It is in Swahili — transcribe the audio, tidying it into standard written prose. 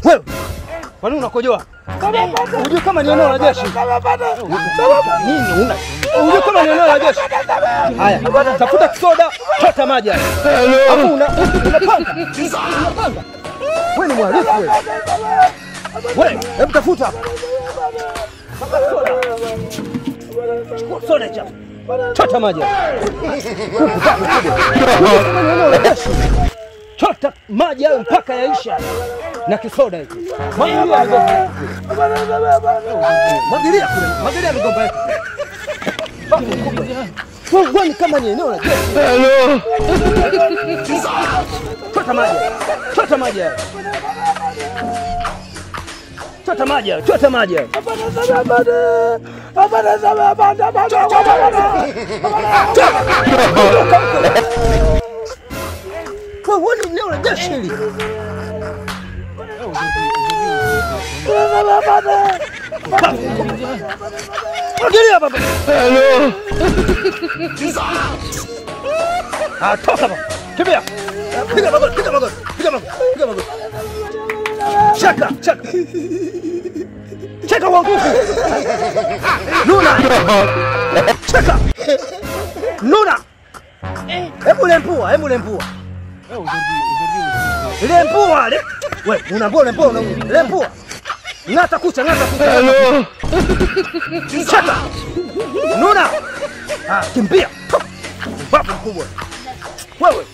Wewe, kwa nini unakojoa? Unajua kama ni eneo la jeshi. Nini una? Unajua kama ni eneo la jeshi. Haya, tafuta kisoda, chota maji. Hapo unapanga. Wewe ni mhalifu wewe. Wewe, hebu tafuta. Soda chafu. Chota maji. Chota maji hayo mpaka yaisha. Na kisoda hiki. Mwagilia kule. Mwagilia migomba yako. Wewe kama ni eneo la jeshi. Hello. Chota maji. Chota maji. Chota maji. Chota maji. Wewe ni eneo la jeshi hili. Mwagilia baba. Hello. Toka baba. Kimbia. Piga magoti, piga magoti. Piga magoti, piga magoti. Cheka, cheka. Cheka kwa nguvu. Nuna. Cheka. Nuna. Hebu lempua, hebu lempua. Lempua, le. Wewe, unaambia lempua, lempua. Ngata kucha, ngata kucha. Hello. Cheka. Nuna. Kimbia. Baba mkubwa. Wewe.